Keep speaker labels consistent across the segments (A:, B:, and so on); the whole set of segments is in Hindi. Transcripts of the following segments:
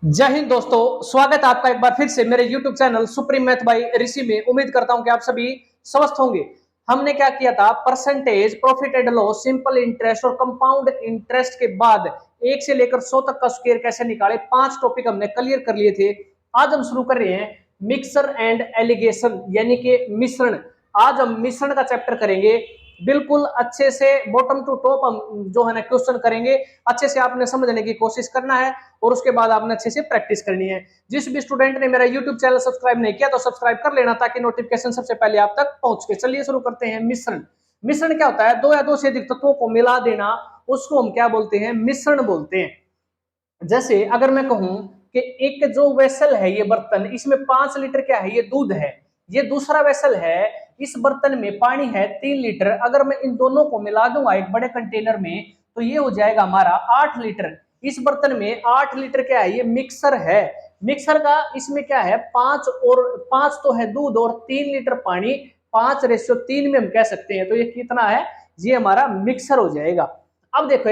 A: जय हिंद दोस्तों, स्वागत है आपका एक बार फिर से मेरे YouTube channel supreme math by Rishi में। उम्मीद करता हूं कि आप सभी स्वस्थ होंगे। हमने क्या किया था, percentage, profit and loss, simple interest और कंपाउंड इंटरेस्ट के बाद 1 से लेकर 100 तक का स्क्वायर कैसे निकाले, 5 टॉपिक हमने क्लियर कर लिए थे। आज हम शुरू कर रहे हैं मिक्सर एंड एलिगेशन यानी कि मिश्रण। आज हम मिश्रण का चैप्टर करेंगे, बिल्कुल अच्छे से बॉटम टू टॉप हम जो है ना क्वेश्चन करेंगे। अच्छे से आपने समझने की कोशिश करना है और उसके बाद आपने अच्छे से प्रैक्टिस करनी है। जिस भी स्टूडेंट ने मेरा यूट्यूब चैनल सब्सक्राइब नहीं किया तो सब्सक्राइब कर लेना ताकि नोटिफिकेशन सबसे पहले आप तक पहुंच के। चलिए शुरू करते हैं। मिश्रण। मिश्रण क्या होता है? दो या दो से अधिक तत्वों को मिला देना, उसको हम क्या बोलते हैं? मिश्रण बोलते हैं। जैसे अगर मैं कहूं कि एक जो वेसल है, ये बर्तन, इसमें 5 लीटर क्या है? ये दूध है। ये दूसरा वेसल है, इस बर्तन में पानी है 3 लीटर। अगर मैं इन दोनों को मिला दूंगा एक बड़े कंटेनर में तो ये हो जाएगा हमारा 8 लीटर। इस बर्तन में 8 लीटर क्या है? ये मिक्सर है। मिक्सर का इसमें क्या है? 5 तो है दूध और 3 लीटर पानी, 5:3 में हम कह सकते हैं। तो ये कितना है? ये हमारा मिक्सर हो जाएगा। अब देखो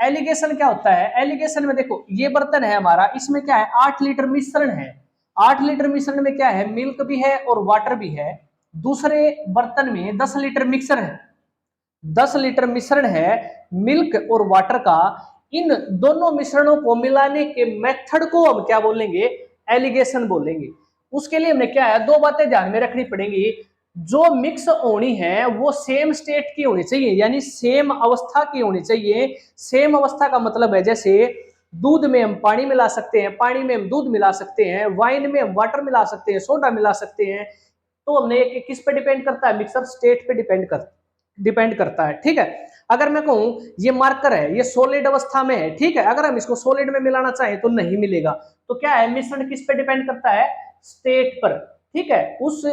A: एलिगेशन क्या होता है? एलिगेशन में देखो, ये बर्तन है हमारा, इसमें क्या है? 8 लीटर मिश्रण है। 8 लीटर मिश्रण में क्या है? मिल्क भी है और वाटर भी है। दूसरे बर्तन में 10 लीटर मिक्सर है, 10 लीटर मिश्रण है मिल्क और वाटर का। इन दोनों मिश्रणों को मिलाने के मेथड को हम क्या बोलेंगे? एलिगेशन बोलेंगे। उसके लिए हमने क्या है? दो बातें ध्यान में रखनी पड़ेंगी। जो मिक्स होनी है वो सेम स्टेट की होनी चाहिए, यानी सेम अवस्था की होनी चाहिए। सेम अवस्था का मतलब है, जैसे दूध में हम पानी मिला सकते हैं, पानी में हम दूध मिला सकते हैं, वाइन में हम वाटर मिला सकते हैं, सोडा मिला सकते हैं। तो हमने किस पे डिपेंड करता है? मिक्सर स्टेट पे डिपेंड करता है। ठीक है। अगर मैं कहूं ये मार्कर है, ये सॉलिड अवस्था में है, ठीक है, अगर हम इसको सॉलिड में मिलाना चाहें तो नहीं मिलेगा। तो क्या है? मिश्रण किस पे डिपेंड करता है? स्टेट पर। ठीक है, उस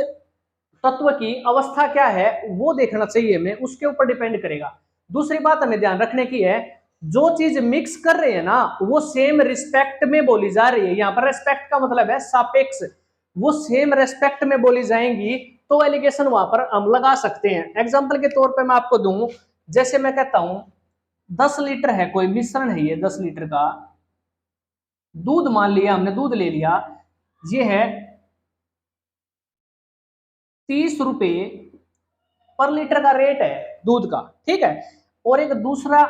A: तत्व की अवस्था क्या है वो देखना चाहिए हमें, उसके ऊपर डिपेंड करेगा। दूसरी बात हमें ध्यान रखने की है, जो चीज मिक्स कर रहे हैं ना वो सेम रिस्पेक्ट में बोली जा रही है। यहां पर रिस्पेक्ट का मतलब है सापेक्ष, वो सेम रेस्पेक्ट में बोली जाएंगी तो एलिगेशन वहां पर हम लगा सकते हैं। एग्जांपल के तौर पे मैं आपको दूं, जैसे मैं कहता हूं 10 लीटर है कोई मिश्रण है, ये 10 लीटर का दूध मान लिया हमने, दूध ले लिया, ये है 30 रुपए पर लीटर का रेट है दूध का। ठीक है। और एक दूसरा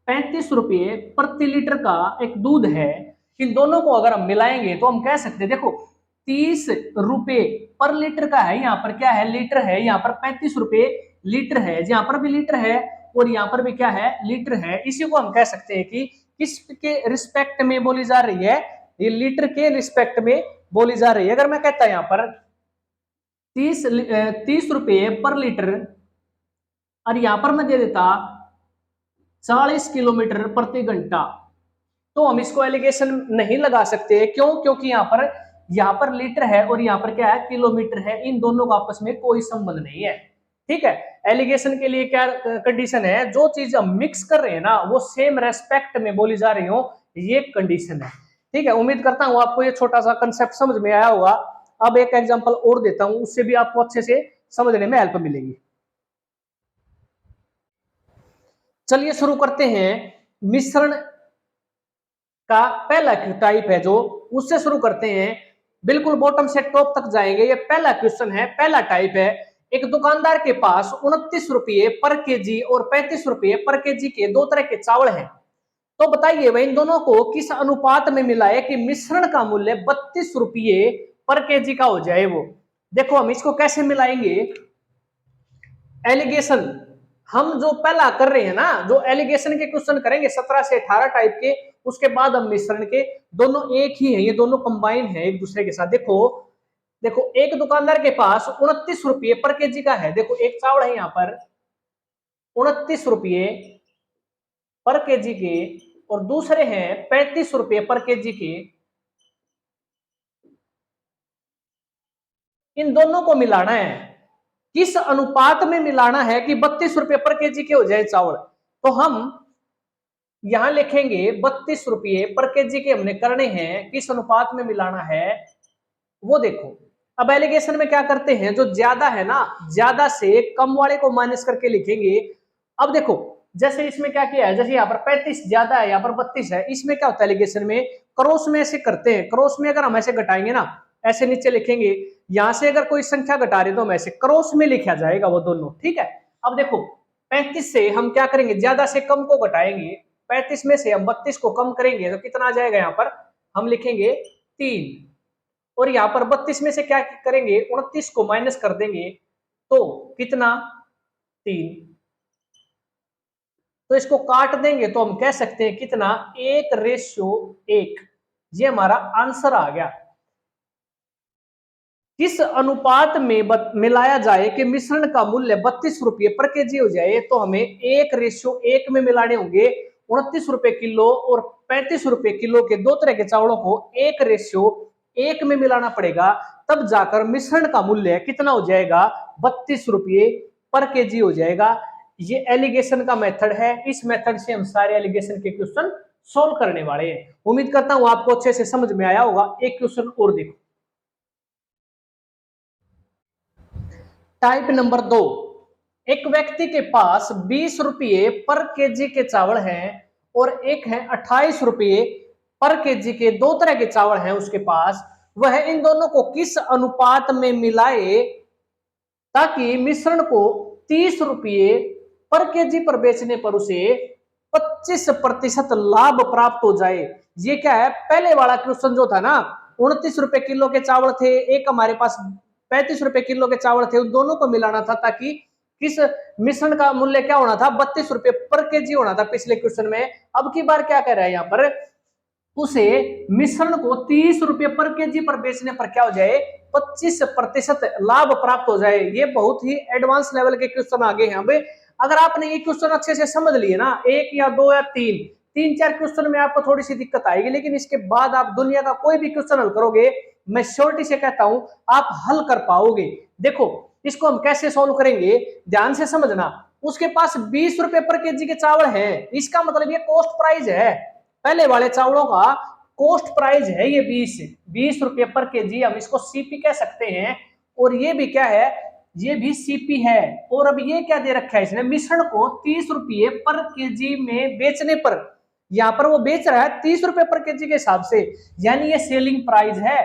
A: 35 रुपये प्रति लीटर का एक दूध है। इन दोनों को अगर हम मिलाएंगे तो हम कह सकते हैं, देखो 30 रुपए पर लीटर का है, यहाँ पर क्या है? लीटर है। यहाँ पर 35 रुपए लीटर है, यहाँ पर भी लीटर है और यहाँ पर भी क्या है? लीटर है। इसी को हम कह सकते हैं कि किसके रिस्पेक्ट में बोली जा रही है? ये लीटर के रिस्पेक्ट में बोली जा रही है। अगर मैं कहता यहाँ पर 30 रुपये पर लीटर और यहां पर मैं दे देता 40 किलोमीटर प्रति घंटा, तो हम इसको एलिगेशन नहीं लगा सकते। क्यों? क्योंकि यहाँ पर लीटर है और यहाँ पर क्या है? किलोमीटर है। इन दोनों का आपस में कोई संबंध नहीं है। ठीक है। एलिगेशन के लिए क्या कंडीशन है? जो चीज हम मिक्स कर रहे हैं ना वो सेम रेस्पेक्ट में बोली जा रही हो, ये कंडीशन है। ठीक है। उम्मीद करता हूं आपको ये छोटा सा कंसेप्ट समझ में आया होगा। अब एक एग्जांपल और देता हूं, उससे भी आपको अच्छे से समझने में हेल्प मिलेगी। चलिए शुरू करते हैं। मिश्रण का पहला टाइप है जो, उससे शुरू करते हैं। बिल्कुल बॉटम से टॉप तक जाएंगे। ये पहला क्वेश्चन है, पहला टाइप है। एक दुकानदार के पास 29 रुपये पर केजी और 35 रुपये पर केजी के दो तरह के चावल हैं। तो बताइए वह इन दोनों को किस अनुपात में मिलाए कि मिश्रण का मूल्य 32 रुपये पर केजी का हो जाए। वो देखो हम इसको कैसे मिलाएंगे? एलिगेशन हम जो पहला कर रहे हैं ना, जो एलिगेशन के क्वेश्चन करेंगे 17 से 18 टाइप के, उसके बाद हम मिश्रण के, दोनों एक ही है, ये दोनों कंबाइन है एक दूसरे के साथ। देखो देखो एक दुकानदार के पास 29 रुपये पर केजी का है। देखो एक चावल है यहाँ पर 29 रुपये पर केजी के और दूसरे हैं 35 रुपये पर केजी के। इन दोनों को मिलाना है। किस अनुपात में मिलाना है कि 32 रुपये पर केजी के हो जाए चावल? तो हम यहां लिखेंगे 32 रुपये पर केजी के हमने करने हैं, किस अनुपात में मिलाना है वो देखो। अब एलिगेशन में क्या करते हैं, जो ज्यादा है ना, ज्यादा से कम वाले को माइनस करके लिखेंगे। अब देखो जैसे इसमें क्या किया है, जैसे यहाँ पर 35 ज्यादा है, यहाँ पर 32 है, इसमें क्या होता है एलिगेशन में, क्रॉस में ऐसे करते हैं, क्रॉस में अगर हम ऐसे घटाएंगे ना, ऐसे नीचे लिखेंगे, यहां से अगर कोई संख्या घटा रहे तो हम ऐसे क्रॉस में लिखा जाएगा वो दोनों, ठीक है। अब देखो 35 से हम क्या करेंगे, ज्यादा से कम को घटाएंगे, 35 में से हम 32 को कम करेंगे तो कितना आ जाएगा, यहाँ पर हम लिखेंगे 3, और यहाँ पर 32 में से क्या करेंगे, 29 को माइनस कर देंगे तो कितना, 3, तो इसको काट देंगे तो हम कह सकते हैं कितना, 1:1, ये हमारा आंसर आ गया। किस अनुपात में मिलाया जाए कि मिश्रण का मूल्य 32 रुपये पर केजी हो जाए, तो हमें 1:1 में मिलाने होंगे 29 रुपए किलो और 35 रुपए किलो के दो तरह के चावलों को 1:1 में मिलाना पड़ेगा, तब जाकर मिश्रण का मूल्य कितना हो जाएगा, 32 रुपये पर केजी हो जाएगा। ये एलिगेशन का मेथड है, इस मेथड से हम सारे एलिगेशन के क्वेश्चन सोल्व करने वाले हैं। उम्मीद करता हूं आपको अच्छे से समझ में आया होगा। एक क्वेश्चन और देखो, टाइप नंबर 2, एक व्यक्ति के पास 20 रुपये पर केजी के चावल हैं और एक है 28 रुपये पर केजी के, दो तरह के चावल हैं उसके पास, वह इन दोनों को किस अनुपात में मिलाए ताकि मिश्रण को 30 रुपये पर केजी पर बेचने पर उसे 25% लाभ प्राप्त हो जाए। ये क्या है, पहले वाला क्वेश्चन जो था ना, 29 रुपए किलो के चावल थे, एक हमारे पास 35 रुपए किलो के चावल थे, उन दोनों को मिलाना था ताकि किस मिश्रण का मूल्य क्या होना था, 32 रुपए पर केजी होना था पिछले क्वेश्चन में। अब की बार क्या कह रहा है यहाँ पर, उसे मिश्रण को 30 रुपए पर केजी पर बेचने पर क्या हो जाए, 25% लाभ प्राप्त हो जाए। ये बहुत ही एडवांस लेवल के क्वेश्चन आगे हैं। अब अगर आपने ये क्वेश्चन अच्छे से समझ लिए ना, एक या दो या तीन, तीन चार क्वेश्चन में आपको थोड़ी सी दिक्कत आएगी, लेकिन इसके बाद आप दुनिया का कोई भी क्वेश्चन हल करोगे, मैं श्योरिटी से कहता हूं आप हल कर पाओगे। देखो इसको हम कैसे सोल्व करेंगे, ध्यान से समझना। उसके पास 20 रुपए पर केजी के चावल हैं, इसका मतलब ये कॉस्ट प्राइस है, पहले वाले चावलों का कॉस्ट प्राइस है ये 20 रुपए पर केजी, हम इसको सीपी कह सकते हैं। और ये भी क्या है, ये भी सीपी है। और अब ये क्या दे रखा है इसने, मिश्रण को 30 रुपये पर केजी में बेचने पर, यहां पर वो बेच रहा है 30 रुपए पर केजी के हिसाब से, यानी ये सेलिंग प्राइस है।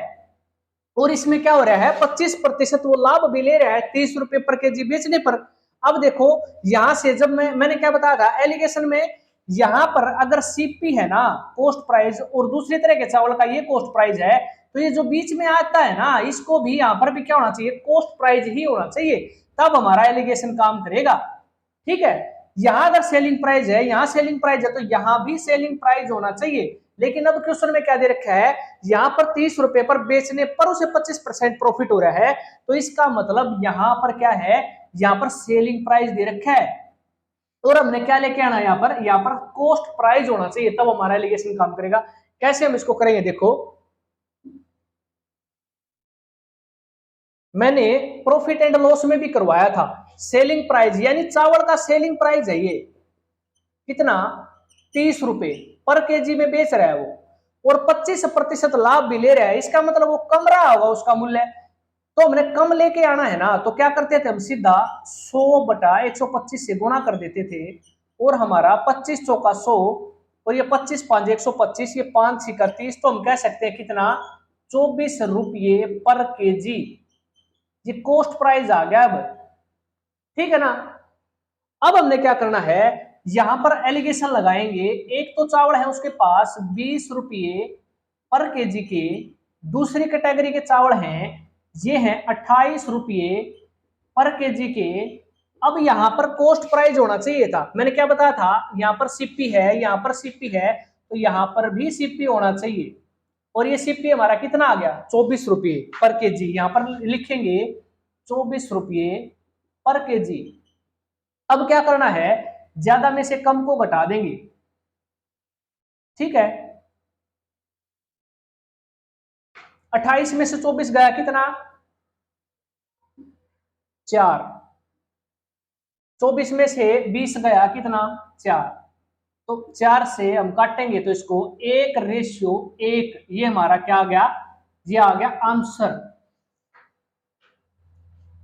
A: और इसमें क्या हो रहा है, 25% वो लाभ भी ले रहा है 30 रुपए पर केजी बेचने पर। अब देखो यहां से जब मैंने क्या बताया था एलिगेशन में, यहां पर अगर सीपी है ना कॉस्ट प्राइस, और दूसरी तरह के चावल का ये कॉस्ट प्राइस है, तो ये जो बीच में आता है ना, इसको भी यहां पर भी क्या होना चाहिए, कॉस्ट प्राइस ही होना चाहिए, तब हमारा एलिगेशन काम करेगा। ठीक है, यहां अगर सेलिंग प्राइस है, यहां सेलिंग प्राइस है, तो यहां भी सेलिंग प्राइस होना चाहिए। लेकिन अब क्वेश्चन में क्या दे रखा है, यहां पर 30 रुपए पर बेचने पर उसे 25% प्रॉफिट हो रहा है, तो इसका मतलब यहां पर क्या है, यहां पर सेलिंग प्राइस दे रखा है, और हमने क्या लेके आना है यहाँ पर कॉस्ट प्राइस होना चाहिए, तब हमारा एलिगेशन काम करेगा। कैसे हम इसको करेंगे, देखो मैंने प्रॉफिट एंड लॉस में भी करवाया था, सेलिंग प्राइस यानी चावल का सेलिंग प्राइस है ये, कितना 30 रुपए पर केजी में बेच रहा है वो, और 25% लाभ भी ले रहा है, इसका मतलब वो कम रहा होगा उसका मूल्य, तो हमने कम लेके आना है ना, तो क्या करते थे हम, सीधा 100/125 से गुणा कर देते थे, और हमारा 25 चौका 100, और ये 25 5 125, ये 5 6 30, तो हम कह सकते हैं कितना, 24 रुपये पर केजी, ये कॉस्ट प्राइस आ गया अब। ठीक है ना, अब हमने क्या करना है, यहां पर एलिगेशन लगाएंगे, एक तो चावल है उसके पास 20 रुपये पर केजी के, दूसरी कैटेगरी के चावल हैं ये हैं 28 रुपये पर केजी के। अब यहां पर कॉस्ट प्राइस होना चाहिए था, मैंने क्या बताया था, यहां पर सीपी है, यहां पर सीपी है, तो यहां पर भी सीपी होना चाहिए, और ये सीपी हमारा कितना आ गया, 24 रुपये पर केजी, यहां पर लिखेंगे 24 रुपये पर केजी। अब क्या करना है, ज्यादा में से कम को घटा देंगे, ठीक है, 28 में से 24 गया कितना, 4, 24 में से 20 गया कितना, 4, तो 4 से हम काटेंगे तो इसको 1:1, ये हमारा क्या आ गया, ये आ गया आंसर।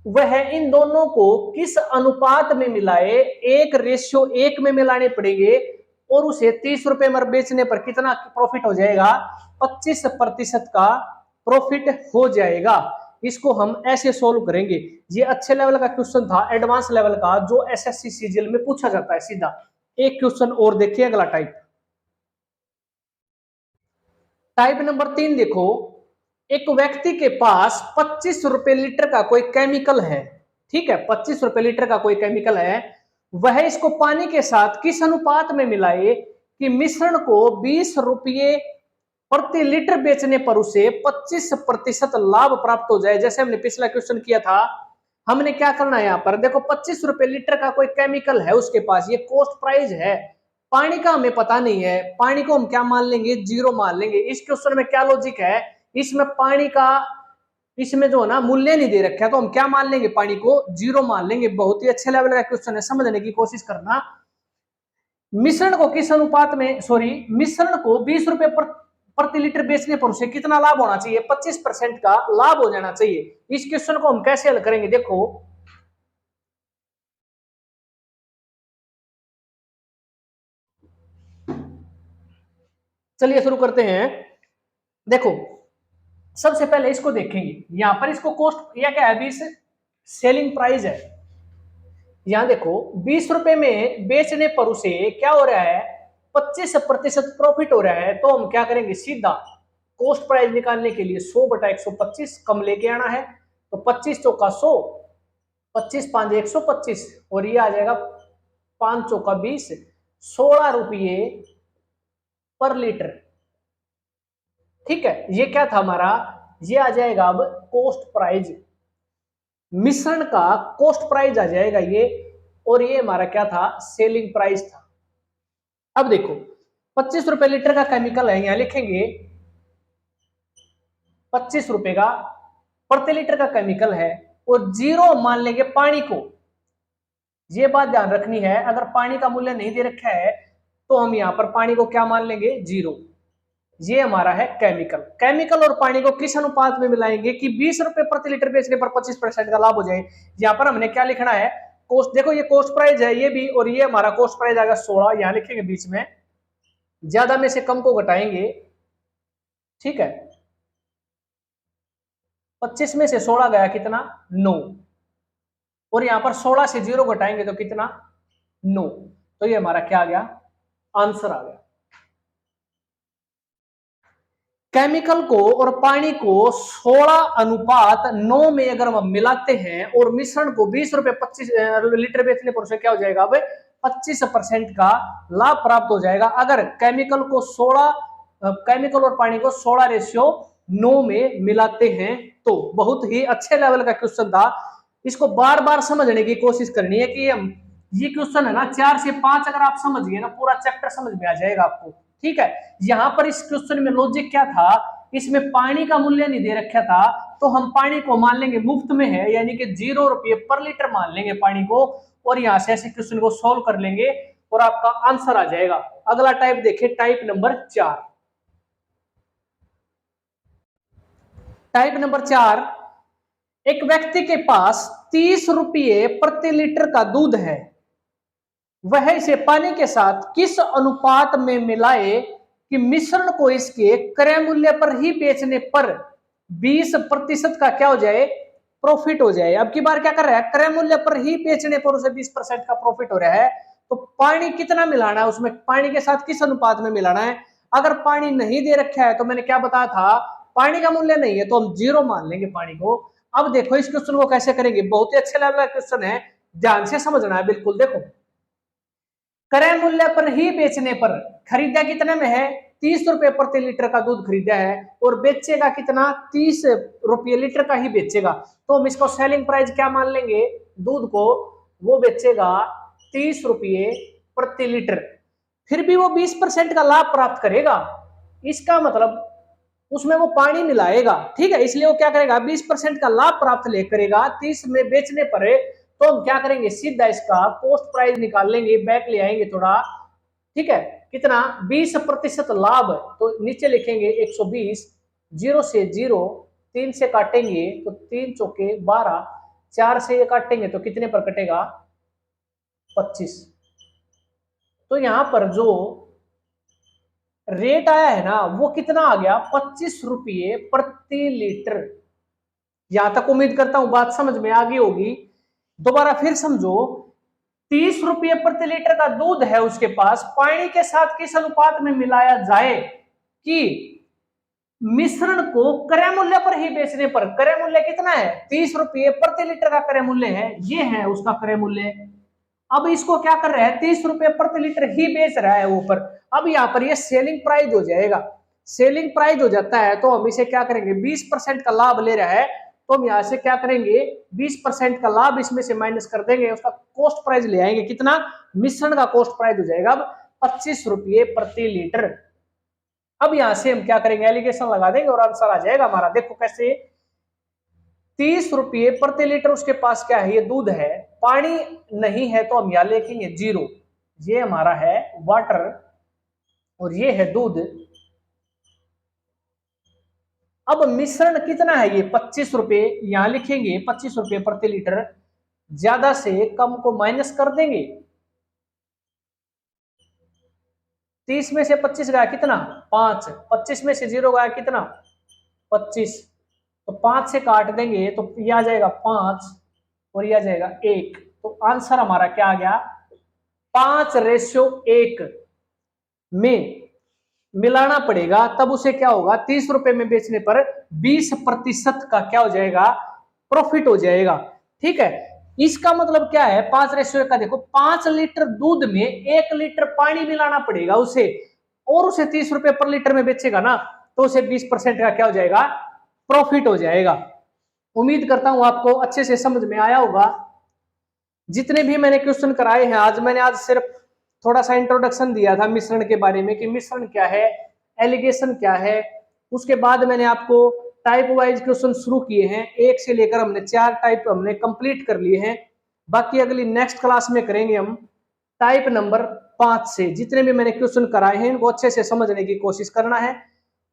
A: वह इन दोनों को किस अनुपात में मिलाए, 1:1 में मिलाने पड़ेंगे और उसे 30 रुपए में बेचने पर कितना प्रॉफिट हो जाएगा, 25% का प्रॉफिट हो जाएगा। इसको हम ऐसे सोल्व करेंगे। ये अच्छे लेवल का क्वेश्चन था, एडवांस लेवल का, जो एसएससी सीजीएल में पूछा जाता है सीधा। एक क्वेश्चन और देखिए, अगला टाइप। टाइप नंबर 3 देखो, एक व्यक्ति के पास 25 रुपए लीटर का कोई केमिकल है, ठीक है, 25 रुपए लीटर का कोई केमिकल है। वह इसको पानी के साथ किस अनुपात में मिलाए कि मिश्रण को 20 रुपये प्रति लीटर बेचने पर उसे 25% लाभ प्राप्त हो जाए। जैसे हमने पिछला क्वेश्चन किया था, हमने क्या करना है, यहाँ पर देखो 25 रुपए लीटर का कोई केमिकल है उसके पास, ये कॉस्ट प्राइस है। पानी का हमें पता नहीं है, पानी को हम क्या मान लेंगे, 0 मान लेंगे। इस क्वेश्चन में क्या लॉजिक है, इसमें पानी का, इसमें जो है ना मूल्य नहीं दे रखा है, तो हम क्या मान लेंगे, पानी को 0 मान लेंगे। बहुत ही अच्छे लेवल का क्वेश्चन है, समझने की कोशिश करना। मिश्रण को किस अनुपात में, सॉरी, मिश्रण को 20 रुपए प्रति लीटर बेचने पर उसे कितना लाभ होना चाहिए, 25% का लाभ हो जाना चाहिए। इस क्वेश्चन को हम कैसे हल करेंगे, देखो चलिए शुरू करते हैं। देखो सबसे पहले इसको देखेंगे, यहां पर इसको कॉस्ट, यह क्या है, 20 सेलिंग प्राइस है। यहां देखो 20 रुपए में बेचने पर उसे क्या हो रहा है, 25% प्रॉफिट हो रहा है। तो हम क्या करेंगे, सीधा कॉस्ट प्राइस निकालने के लिए 100/125 कम लेके आना है। तो 25 चौका 100, 25 5 125, और ये आ जाएगा 5 चौका 20, 16 रुपये पर लीटर। ठीक है, ये क्या था हमारा, ये आ जाएगा अब कॉस्ट प्राइस, मिश्रण का कॉस्ट प्राइस आ जाएगा ये, और ये हमारा क्या था, सेलिंग प्राइस था। अब देखो 25 रुपए लीटर का केमिकल है, यहां लिखेंगे 25 रुपए का प्रति लीटर का केमिकल है, और 0 मान लेंगे पानी को। ये बात ध्यान रखनी है, अगर पानी का मूल्य नहीं दे रखा है तो हम यहां पर पानी को क्या मान लेंगे, 0। ये हमारा है केमिकल। केमिकल और पानी को किस अनुपात में मिलाएंगे कि 20 रुपए प्रति लीटर बेचने पर 25% का लाभ हो जाए। यहाँ पर हमने क्या लिखना है, कॉस्ट, देखो ये कॉस्ट प्राइस है ये भी, और ये हमारा कॉस्ट प्राइस आएगा 16, यहाँ लिखेंगे बीच में, ज्यादा में से कम को घटाएंगे, ठीक है। 25 में से 16 गया कितना, 9, और यहां पर 16 से 0 घटाएंगे तो कितना, 9। तो ये हमारा क्या आ गया, आंसर आ गया। केमिकल को और पानी को 16:9 में अगर हम मिलाते हैं और मिश्रण को 20 रुपए 25 लीटर बेचने पर उसे क्या हो जाएगा, अब 25% का लाभ प्राप्त हो जाएगा। अगर केमिकल को 16, केमिकल और पानी को 16:9 में मिलाते हैं तो। बहुत ही अच्छे लेवल का क्वेश्चन था, इसको बार बार समझने की कोशिश करनी है कि हम, ये क्वेश्चन है ना 4 से 5 अगर आप समझ गए ना, पूरा चैप्टर समझ में आ जाएगा आपको। ठीक है, यहां पर इस क्वेश्चन में लॉजिक क्या था, इसमें पानी का मूल्य नहीं दे रखा था, तो हम पानी को मान लेंगे मुफ्त में है, यानी कि 0 रुपये पर लीटर मान लेंगे पानी को, और यहां से ऐसे क्वेश्चन को सोल्व कर लेंगे और आपका आंसर आ जाएगा। अगला टाइप देखिए, टाइप नंबर 4। टाइप नंबर 4, एक व्यक्ति के पास 30 रुपये प्रति लीटर का दूध है, वह इसे पानी के साथ किस अनुपात में मिलाए कि मिश्रण को इसके क्रय मूल्य पर ही बेचने पर 20% का क्या हो जाए, प्रॉफिट हो जाए। अब की बार क्या कर रहा है, क्रय मूल्य पर ही बेचने पर उसे 20% का प्रॉफिट हो रहा है। तो पानी कितना मिलाना है उसमें, पानी के साथ किस अनुपात में मिलाना है। अगर पानी नहीं दे रखा है तो मैंने क्या बताया था, पानी का मूल्य नहीं है तो हम 0 मान लेंगे पानी को। अब देखो इस क्वेश्चन को कैसे करेंगे, बहुत ही अच्छे लेवल का क्वेश्चन है, ध्यान से समझना है बिल्कुल। देखो क्रय मूल्य पर ही बेचने पर, खरीदा कितने में है, 30 रुपए प्रति लीटर का दूध खरीदा है, और बेचेगा कितना, 30 रुपये लीटर का ही बेचेगा। तो हम इसको सेलिंग प्राइस क्या मान लेंगे, दूध को, वो बेचेगा 30 रुपये प्रति लीटर, फिर भी वो 20% का लाभ प्राप्त करेगा। इसका मतलब उसमें वो पानी मिलाएगा, ठीक है, इसलिए वो क्या करेगा, 20% का लाभ प्राप्त ले करेगा 30 में बेचने पर। तो हम क्या करेंगे, सीधा इसका कॉस्ट प्राइस निकाल लेंगे, बैक ले आएंगे थोड़ा, ठीक है, कितना, 20% लाभ। तो नीचे लिखेंगे 120, 0 से 0, 3 से काटेंगे तो 3 चौके 12, 4 से ये काटेंगे तो कितने पर कटेगा, 25। तो यहां पर जो रेट आया है ना वो कितना आ गया, 25 रुपये प्रति लीटर। यहां तक उम्मीद करता हूं बात समझ में आ गई होगी। दोबारा फिर समझो, 30 रुपये प्रति लीटर का दूध है उसके पास, पानी के साथ किस अनुपात में मिलाया जाए कि मिश्रण को क्रय मूल्य पर ही बेचने पर, क्रय मूल्य कितना है, 30 रुपये प्रति लीटर का क्रय मूल्य है, ये है उसका क्रय मूल्य। अब इसको क्या कर रहा है, 30 रुपये प्रति लीटर ही बेच रहा है ऊपर। अब यहाँ पर ये सेलिंग प्राइस हो जाएगा। सेलिंग प्राइस हो जाता है तो हम इसे क्या करेंगे, 20% का लाभ ले रहा है तो हम यहाँ से क्या करेंगे, 20% का लाभ इसमें से माइनस कर देंगे, उसका कॉस्ट प्राइस ले आएंगे, कितना, मिश्रण का कॉस्ट प्राइस हो जाएगा अब 25 रुपये प्रति लीटर। अब यहां से हम क्या करेंगे, एलिगेशन लगा देंगे और आंसर आ जाएगा हमारा। देखो कैसे, 30 रुपये प्रति लीटर उसके पास क्या है, ये दूध है, पानी नहीं है तो हम यहां लिखेंगे 0, ये हमारा है वाटर और ये है दूध। अब मिश्रण कितना है, ये 25 रुपये, यहां लिखेंगे 25 रुपये प्रति लीटर, ज्यादा से कम को माइनस कर देंगे, 30 में से 25 गया कितना, 5, 25 में से 0 गया कितना, 25, तो 5 से काट देंगे तो ये आ जाएगा 5 और ये आ जाएगा 1। तो आंसर हमारा क्या आ गया, 5:1 में मिलाना पड़ेगा, तब उसे क्या होगा, 30 रुपए में बेचने पर 20% का क्या हो जाएगा, प्रॉफिट हो जाएगा। ठीक है, इसका मतलब क्या है, 5:1 का, देखो 5 लीटर दूध में 1 लीटर पानी मिलाना पड़ेगा उसे, और उसे 30 रुपए पर लीटर में बेचेगा ना, तो उसे 20% का क्या हो जाएगा, प्रॉफिट हो जाएगा। उम्मीद करता हूं आपको अच्छे से समझ में आया होगा। जितने भी मैंने क्वेश्चन कराए हैं आज, मैंने आज सिर्फ थोड़ा सा इंट्रोडक्शन दिया था मिश्रण के बारे में कि मिश्रण क्या है, एलिगेशन क्या है। उसके बाद मैंने आपको टाइप वाइज क्वेश्चन शुरू किए हैं, 1 से लेकर हमने 4 टाइप हमने कंप्लीट कर लिए हैं। बाकी अगली नेक्स्ट क्लास में करेंगे हम टाइप नंबर 5 से। जितने भी मैंने क्वेश्चन कराए हैं वो अच्छे से समझने की कोशिश करना है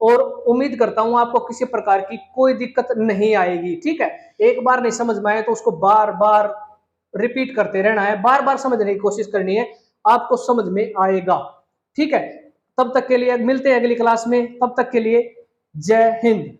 A: और उम्मीद करता हूं आपको किसी प्रकार की कोई दिक्कत नहीं आएगी। ठीक है, एक बार नहीं समझ में आए तो उसको बार बार रिपीट करते रहना है, बार बार समझने की कोशिश करनी है, आपको समझ में आएगा। ठीक है, तब तक के लिए मिलते हैं अगली क्लास में, तब तक के लिए जय हिंद।